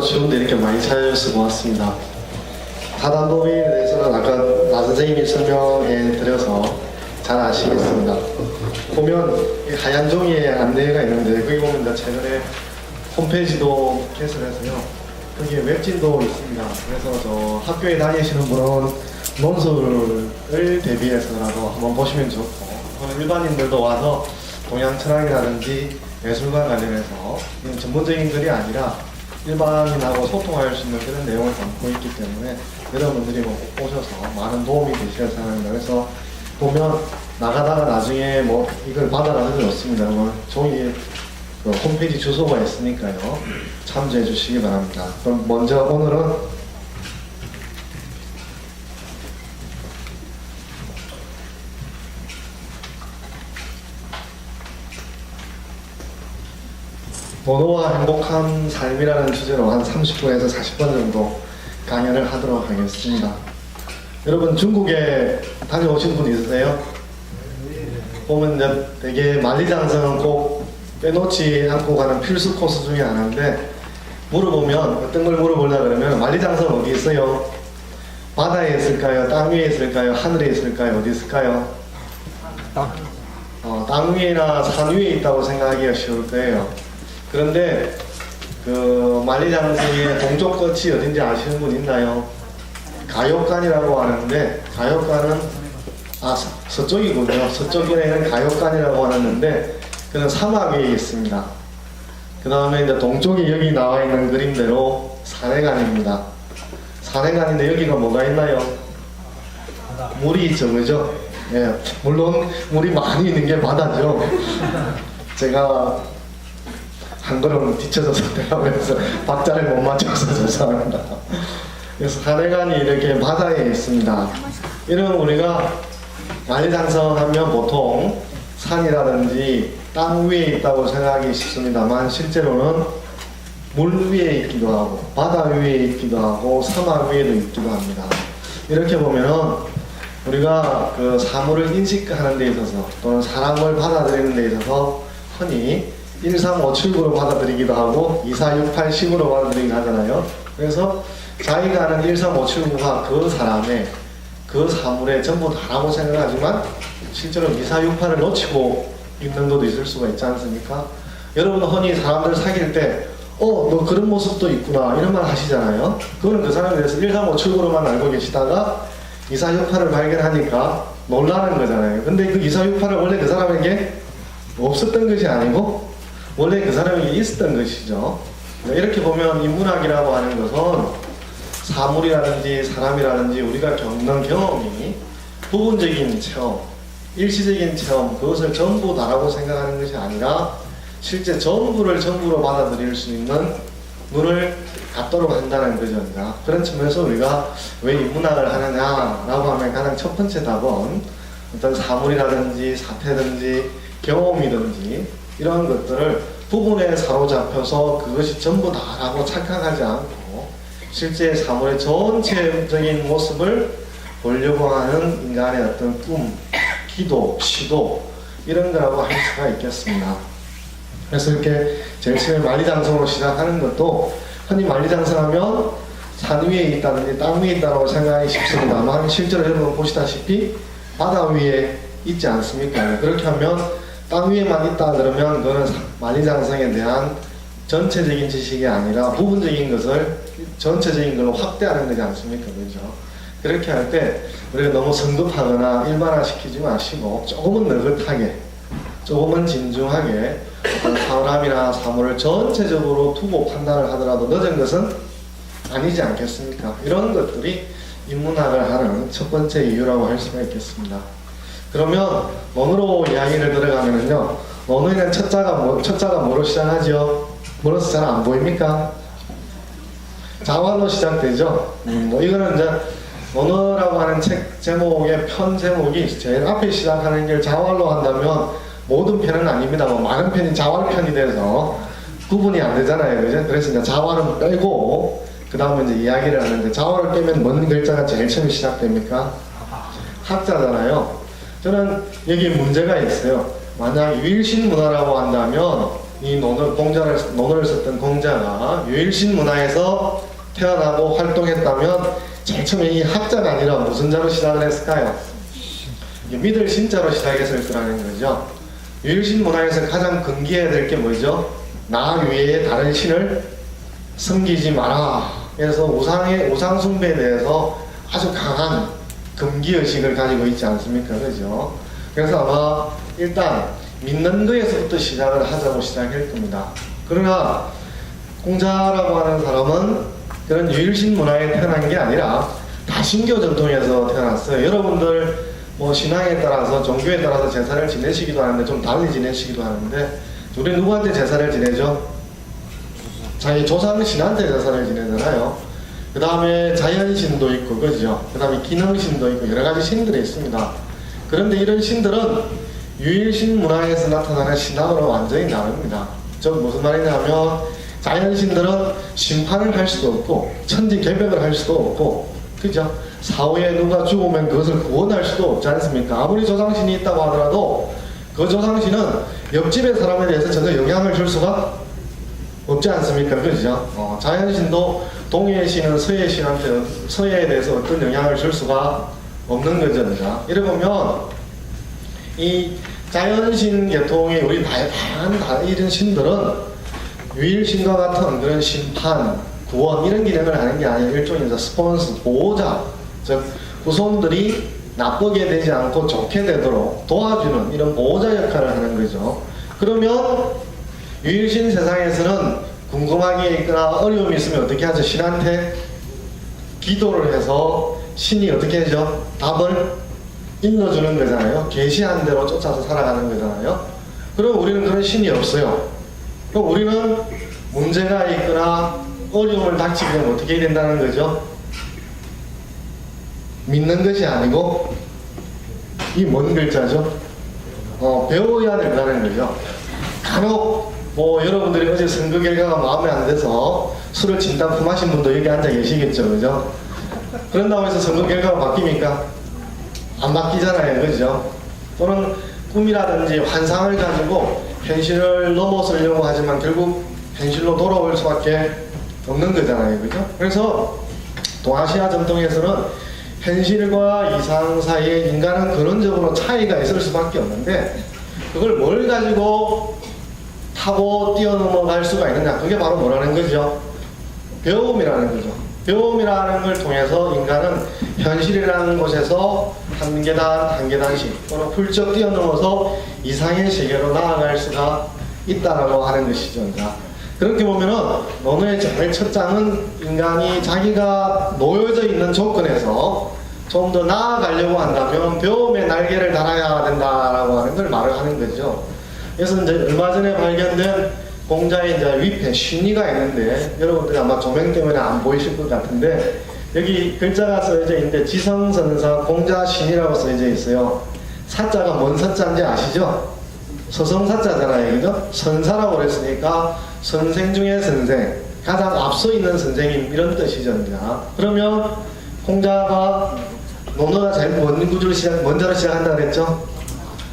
좋은데 이렇게 많이 찾아주셔서 고맙습니다. 다단법인에 대해서는 아까 나 선생님이 설명해 드려서 잘 아시겠습니다. 보면 이 하얀 종이에 안내가 있는데 거기 보면 이제 최근에 홈페이지도 개설해서요. 거기에 웹진도 있습니다. 그래서 저 학교에 다니시는 분은 논술을 대비해서라도 한번 보시면 좋고, 일반인들도 와서 동양 철학이라든지 예술과 관련해서 전문적인 글이 아니라 일반인하고 소통할 수 있는 그런 내용을 담고 있기 때문에 여러분들이 꼭 오셔서 많은 도움이 되실 생각입니다. 그래서 보면 나가다가 나중에 뭐 이걸 받아가도 좋습니다. 종이 그 홈페이지 주소가 있으니까요. 참조해 주시기 바랍니다. 그럼 먼저 오늘은 번호와 행복한 삶이라는 주제로 한 30분에서 40분 정도 강연을 하도록 하겠습니다. 여러분 중국에 다녀오신 분 있으세요? 보면 이제 되게 만리장성은 꼭 빼놓지 않고 가는 필수 코스 중에 하나인데, 물어보면 어떤 걸 물어보려 그러면 만리장성 어디 있어요? 바다에 있을까요? 땅 위에 있을까요? 하늘에 있을까요? 어디 있을까요? 땅 위나 산 위에 있다고 생각하기가 쉬울 거예요. 그런데 그 만리장성의 동쪽 끝이 어딘지 아시는 분 있나요? 가욕간이라고 하는데, 가욕간은 서쪽이군요. 서쪽에는 가욕간이라고 하는데 그는 사막 위에 있습니다. 그 다음에 이제 동쪽에 여기 나와 있는 그림대로 산해간입니다. 산해간인데 여기가 뭐가 있나요? 물이 있죠, 그죠? 예, 물론 물이 많이 있는 게 바다죠. 제가 한 걸음 뒤쳐져서 대답해서 박자를 못 맞춰서 죄송합니다. 그래서 산해간이 이렇게 바다에 있습니다. 이런 우리가 만리장성 하면 보통 산이라든지 땅 위에 있다고 생각하기 쉽습니다만, 실제로는 물 위에 있기도 하고 바다 위에 있기도 하고 사막 위에도 있기도 합니다. 이렇게 보면은 우리가 그 사물을 인식하는 데 있어서 또는 사람을 받아들이는 데 있어서 흔히 1357구로 받아들이기도 하고 2468식으로 받아들이기도 하잖아요. 그래서 자기가 아는 1357구가 그 사람의 그 사물에 전부 다라고 생각하지만 실제로 2468을 놓치고 있는 것도 있을 수가 있지 않습니까? 여러분 흔히 사람들 사귈 때 너 그런 모습도 있구나 이런 말 하시잖아요. 그거는 그 사람에 대해서 1357구로만 알고 계시다가 2468을 발견하니까 놀라는 거잖아요. 근데 그 2468은 원래 그 사람에게 없었던 것이 아니고 원래 그 사람에게 있었던 것이죠. 이렇게 보면 인문학이라고 하는 것은 사물이라든지 사람이라든지 우리가 겪는 경험이 부분적인 체험, 일시적인 체험, 그것을 전부 다라고 생각하는 것이 아니라 실제 전부를 전부로 받아들일 수 있는 눈을 갖도록 한다는 거죠. 그런 측면에서 우리가 왜 인문학을 하느냐라고 하면 가장 첫 번째 답은 어떤 사물이라든지 사태든지 경험이든지 이런 것들을 부분에 사로잡혀서 그것이 전부 다라고 착각하지 않고 실제 사물의 전체적인 모습을 보려고 하는 인간의 어떤 꿈, 기도, 시도 이런 거라고 할 수가 있겠습니다. 그래서 이렇게 제일 처음에 만리장성으로 시작하는 것도 흔히 만리장성하면 산 위에 있다든지 땅 위에 있다고 생각하기 쉽습니다만 실제로 여러분 보시다시피 바다 위에 있지 않습니까? 그렇게 하면 땅 위에만 있다 그러면 그거는 만리장성에 대한 전체적인 지식이 아니라 부분적인 것을 전체적인 걸로 확대하는 거지 않습니까? 그렇죠? 그렇게 할 때 우리가 너무 성급하거나 일반화시키지 마시고 조금은 느긋하게, 조금은 진중하게 사람이나 사물을 전체적으로 두고 판단을 하더라도 늦은 것은 아니지 않겠습니까? 이런 것들이 인문학을 하는 첫 번째 이유라고 할 수가 있겠습니다. 그러면 논으로 이야기를 들어가면은요, 논의는 첫자가 뭐로 시작하죠? 뭐로서 잘 안 보입니까? 자화로 시작되죠. 이거는 이제 논어라고 하는 책 제목의 편 제목이 제일 앞에 시작하는 게 자활로 한다면 모든 편은 아닙니다. 많은 편이 자활편이 돼서 구분이 안 되잖아요. 그죠? 그래서 이제 자활은 빼고 그 다음에 이제 이야기를 하는데, 자활을 빼면 뭔 글자가 제일 처음 시작됩니까? 학자잖아요. 저는 여기 문제가 있어요. 만약 유일신 문화라고 한다면 이 논어를 썼던 공자가 유일신 문화에서 태어나고 활동했다면 제일 처음에 이 학자가 아니라 무슨 자로 시작을 했을까요? 믿을 신자로 시작했을 거라는 거죠. 유일신 문화에서 가장 금기해야 될 게 뭐죠? 나 외에 다른 신을 섬기지 마라. 그래서 우상 숭배에 대해서 아주 강한 금기의식을 가지고 있지 않습니까? 그죠? 그래서 아마 일단 믿는 거에서부터 시작을 하자고 시작할 겁니다. 그러나 공자라고 하는 사람은 그런 유일신 문화에 태어난 게 아니라 다신교 전통에서 태어났어요. 여러분들 뭐 신앙에 따라서 종교에 따라서 제사를 지내시기도 하는데 좀 달리 지내시기도 하는데 우리 누구한테 제사를 지내죠? 자기 조상신한테 제사를 지내잖아요. 그 다음에 자연신도 있고 그죠? 그 다음에 기능신도 있고 여러가지 신들이 있습니다. 그런데 이런 신들은 유일신 문화에서 나타나는 신하고는 완전히 다릅니다. 즉 무슨 말이냐면 자연신들은 심판을 할 수도 없고 천지개벽을 할 수도 없고 그죠? 사후에 누가 죽으면 그것을 구원할 수도 없지 않습니까? 아무리 조상신이 있다고 하더라도 그 조상신은 옆집의 사람에 대해서 전혀 영향을 줄 수가 없지 않습니까? 그죠? 자연신도 동해의 신은 서해에 대해서 어떤 영향을 줄 수가 없는 거죠. 이러면 이 자연신 계통의 우리 다양한 이런 신들은 유일신과 같은 그런 심판, 구원 이런 기능을 하는 게 아니라 일종의 스폰서, 보호자, 즉 후손들이 나쁘게 되지 않고 좋게 되도록 도와주는 이런 보호자 역할을 하는 거죠. 그러면 유일신 세상에서는 궁금한 게 있거나 어려움이 있으면 어떻게 하죠? 신한테 기도를 해서 신이 어떻게 하죠? 답을 일러주는 거잖아요. 계시한 대로 쫓아서 살아가는 거잖아요. 그럼 우리는 그런 신이 없어요. 그럼 우리는 문제가 있거나 어려움을 닥치게 되면 어떻게 해야 된다는 거죠? 믿는 것이 아니고 이 뭔 글자죠? 배워야 된다는 거죠. 간혹 뭐 여러분들이 어제 선거 결과가 마음에 안 돼서 술을 진탕 품하신 분도 여기 앉아 계시겠죠, 그죠? 그런다고 해서 선거 결과가 바뀝니까? 안 바뀌잖아요, 그죠? 또는 꿈이라든지 환상을 가지고 현실을 넘어서려고 하지만 결국 현실로 돌아올 수밖에 없는 거잖아요, 그죠? 그래서 동아시아 전통에서는 현실과 이상 사이에 인간은 근원적으로 차이가 있을 수밖에 없는데 그걸 뭘 가지고 타고 뛰어넘어갈 수가 있느냐, 그게 바로 뭐라는 거죠? 배움이라는 거죠. 배움이라는 걸 통해서 인간은 현실이라는 곳에서 한 계단 한 계단씩 또는 훌쩍 뛰어넘어서 이상의 세계로 나아갈 수가 있다라고 하는 것이죠. 그렇게 보면은 논어의 제일 첫 장은 인간이 자기가 놓여져 있는 조건에서 좀 더 나아가려고 한다면 배움의 날개를 달아야 된다라고 하는 걸 말을 하는 거죠. 그래서 이제 얼마 전에 발견된 공자의 이제 위패 신의가 있는데 여러분들이 아마 조명 때문에 안 보이실 것 같은데 여기 글자가 써져 있는데 지성선사 공자신이라고 써져 있어요. 사자가 뭔 사자인지 아시죠? 서성사자잖아요, 그죠? 선사라고 그랬으니까 선생 중에 선생, 가장 앞서 있는 선생님 이런 뜻이죠. 그러면 공자가 논어가 제일 먼저로 시작한다 그랬죠?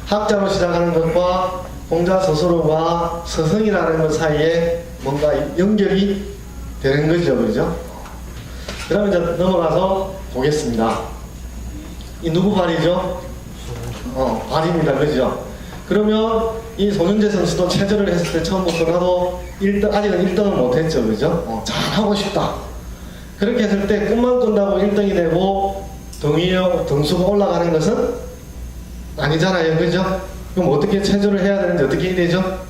학자로 시작하는 것과 공자 스스로가 서성이라는 것 사이에 뭔가 연결이 되는 거죠, 그죠? 그러면 이제 넘어가서 보겠습니다. 이 누구 발이죠? 발입니다, 그죠? 그러면 이 손흥재 선수도 체조를 했을 때 처음부터 나도 1등, 아직은 1등은 못했죠, 그죠? 잘하고 싶다. 그렇게 했을 때 꿈만 꾼다고 1등이 되고 등수가 올라가는 것은 아니잖아요, 그죠? 그럼 어떻게 체조를 해야 되는지 어떻게 해야 되죠?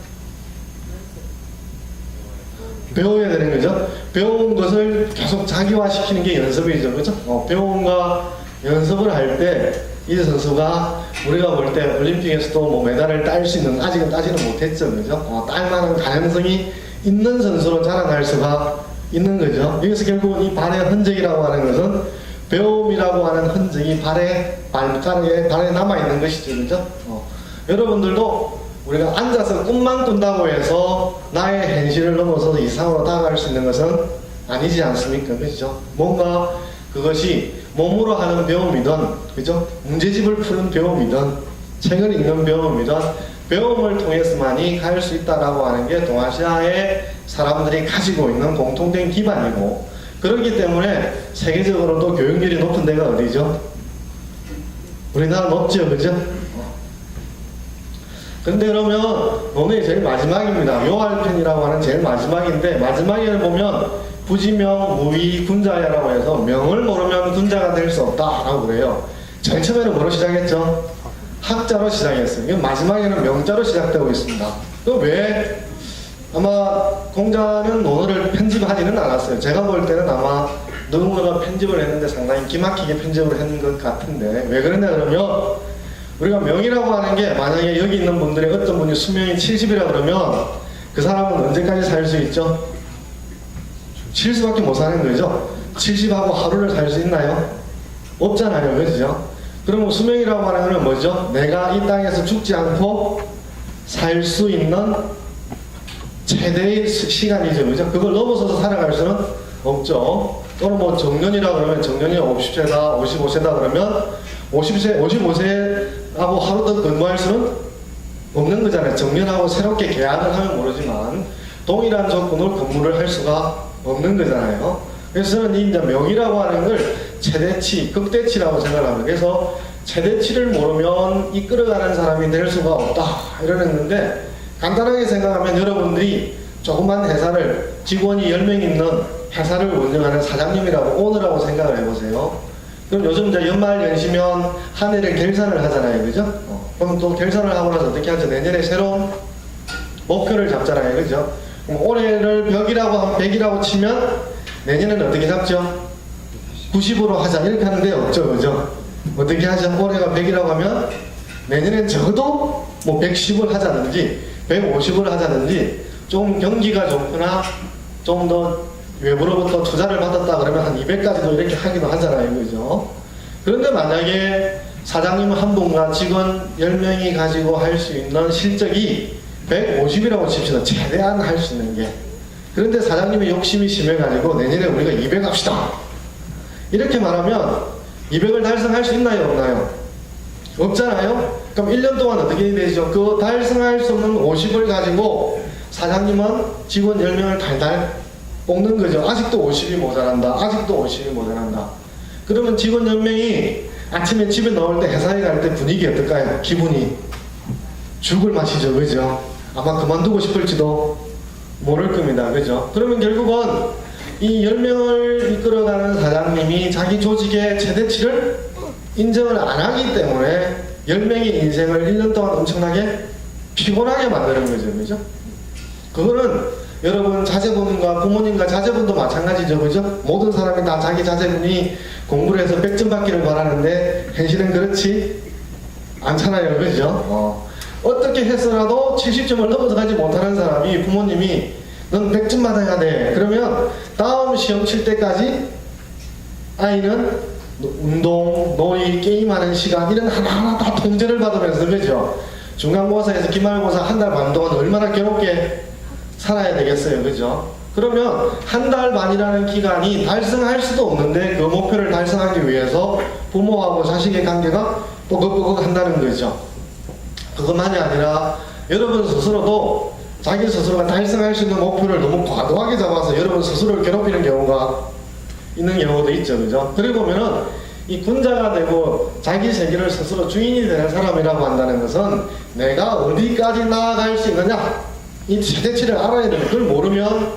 배워야 되는 거죠. 배운 것을 계속 자기화시키는 게 연습이죠, 그죠? 배움과 연습을 할 때 이 선수가 우리가 볼 때 올림픽에서도 뭐 메달을 딸 수 있는, 아직은 따지는 못했죠, 그죠? 딸 만한 가능성이 있는 선수로 자라날 수가 있는 거죠. 여기서 결국 이 발의 흔적이라고 하는 것은 배움이라고 하는 흔적이 발에 남아있는 것이죠, 그죠? 여러분들도 우리가 앉아서 꿈만 꾼다고 해서 나의 현실을 넘어서서 이상으로 다가갈 수 있는 것은 아니지 않습니까? 그죠? 뭔가 그것이 몸으로 하는 배움이든, 그죠? 문제집을 푸는 배움이든, 책을 읽는 배움이든, 배움을 통해서만이 갈 수 있다라고 하는 게 동아시아의 사람들이 가지고 있는 공통된 기반이고, 그렇기 때문에 세계적으로도 교육열이 높은 데가 어디죠? 우리나라 높죠, 그죠? 근데 그러면 오늘 제일 마지막입니다. 묘할편이라고 하는 제일 마지막인데, 마지막에 보면 부지명, 무위, 군자야라고 해서 명을 모르면 군자가 될 수 없다라고 그래요. 제일 처음에는 뭐로 시작했죠? 학자로 시작했어요. 이건 마지막에는 명자로 시작되고 있습니다. 그 왜? 아마 공자는 논어를 편집하지는 않았어요. 제가 볼 때는 아마 누군가가 편집을 했는데 상당히 기막히게 편집을 했는 것 같은데, 왜 그러냐 그러면 우리가 명이라고 하는 게, 만약에 여기 있는 분들의 어떤 분이 수명이 70이라 그러면 그 사람은 언제까지 살 수 있죠? 70밖에 못 사는 거죠. 70하고 하루를 살 수 있나요? 없잖아요, 그죠? 그러면 수명이라고 하는 건 뭐죠? 내가 이 땅에서 죽지 않고 살 수 있는 최대의 시간이죠, 그죠? 그걸 넘어서서 살아갈 수는 없죠. 또는 뭐 정년이라 그러면 정년이 50세다, 55세다 그러면 50세, 55세하고 하루 더 근무할 수는 없는 거잖아요. 정년하고 새롭게 계약을 하면 모르지만 동일한 조건으로 근무를 할 수가 없는 거잖아요. 그래서 저는 이 이제 명이라고 하는 걸 최대치, 극대치라고 생각합니다. 그래서 최대치를 모르면 이끌어가는 사람이 될 수가 없다 이러는데, 간단하게 생각하면 여러분들이 조그만 회사를, 직원이 10명 있는 회사를 운영하는 사장님이라고, 오너라고 생각을 해보세요. 그럼 요즘 이제 연말 연시면 한 해를 결산을 하잖아요, 그죠? 그럼 또 결산을 하고 나서 어떻게 하죠? 내년에 새로운 목표를 잡잖아요, 그죠? 그럼 올해를 100이라고 치면 내년에는 어떻게 잡죠? 90으로 하자 이렇게 하는데 없죠, 그죠? 어떻게 하죠? 올해가 100이라고 하면 내년엔 적어도 뭐 110을 하자든지 150을 하자든지, 좀 경기가 좋거나 좀 더 외부로부터 투자를 받았다 그러면 한 200까지도 이렇게 하기도 하잖아요, 그죠? 그런데 만약에 사장님 한 분과 직원 10명이 가지고 할 수 있는 실적이 150이라고 칩시다. 최대한 할 수 있는 게. 그런데 사장님의 욕심이 심해가지고 내년에 우리가 200 합시다 이렇게 말하면 200을 달성할 수 있나요, 없나요? 없잖아요? 그럼 1년 동안 어떻게 되죠? 그 달성할 수 없는 50을 가지고 사장님은 직원 10명을 달달 뽑는 거죠. 아직도 50이 모자란다. 아직도 50이 모자란다. 그러면 직원 10명이 아침에 집에 나올 때, 회사에 갈 때 분위기 어떨까요? 기분이 죽을 맛이죠, 그죠? 아마 그만두고 싶을지도 모를 겁니다, 그죠? 그러면 결국은 이 10명을 이끌어가는 사장님이 자기 조직의 최대치를 인정을 안 하기 때문에 10명의 인생을 1년 동안 엄청나게 피곤하게 만드는 거죠, 그죠? 그거는 여러분 자제분과 부모님과 자제분도 마찬가지죠, 그죠? 모든 사람이 다 자기 자제분이 공부를 해서 100점 받기를 바라는데 현실은 그렇지 않잖아요, 그죠? 어떻게 해서라도 70점을 넘어가지 못하는 사람이, 부모님이 넌 100점 받아야 돼 그러면 다음 시험 칠 때까지 아이는 운동, 놀이, 게임하는 시간 이런 하나하나 다 통제를 받으면서, 그죠? 중간고사에서 기말고사 한 달 반 동안 얼마나 괴롭게 살아야 되겠어요, 그죠? 그러면 한 달 반이라는 기간이 달성할 수도 없는데, 그 목표를 달성하기 위해서 부모하고 자식의 관계가 뽀글뽀글 한다는 거죠. 그것만이 아니라 여러분 스스로도 자기 스스로가 달성할 수 있는 목표를 너무 과도하게 잡아서 여러분 스스로를 괴롭히는 경우가 있는 경우도 있죠, 그죠? 그리고 보면은 이 군자가 되고 자기 세계를 스스로 주인이 되는 사람이라고 한다는 것은 내가 어디까지 나아갈 수 있느냐, 이 최대치를 알아야 되는, 그걸 모르면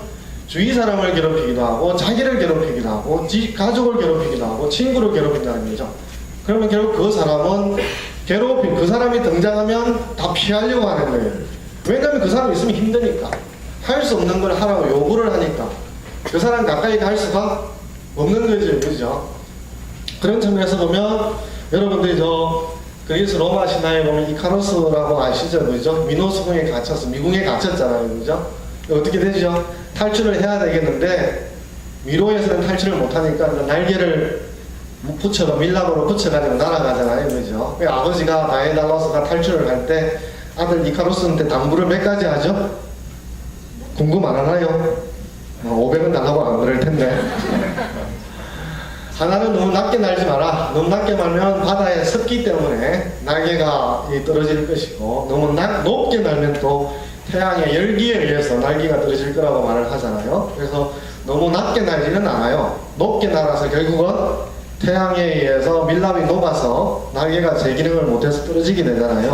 주위 사람을 괴롭히기도 하고 자기를 괴롭히기도 하고 가족을 괴롭히기도 하고 친구를 괴롭힌다는 거죠. 그러면 결국 그 사람은 그 사람이 등장하면 다 피하려고 하는 거예요. 왜냐하면 그 사람이 있으면 힘드니까, 할 수 없는 걸 하라고 요구를 하니까 그 사람 가까이 갈 수가 없는 거죠, 그죠? 그런 측면에서 보면 여러분들이 그리스 로마 신화에 보면 이카루스라고 아시죠, 그죠? 미노스궁에 갇혀서 미궁에 갇혔잖아요, 그죠? 어떻게 되죠? 탈출을 해야 되겠는데 미로에서는 탈출을 못하니까 날개를 밀랍으로 붙여가지고 날아가잖아요, 그죠? 아버지가 다에달로스가 탈출을 할 때 아들 이카루스한테 당부를 몇 가지 하죠? 궁금 안 하나요? 500원 달라고 안 그럴 텐데. 하나는 너무 낮게 날지 마라. 너무 낮게 날면 바다의 습기 때문에 날개가 떨어질 것이고, 너무 높게 날면 또 태양의 열기에 의해서 날개가 떨어질 거라고 말을 하잖아요. 그래서 너무 낮게 날지는 않아요. 높게 날아서 결국은 태양에 의해서 밀랍이 녹아서 날개가 제 기능을 못해서 떨어지게 되잖아요.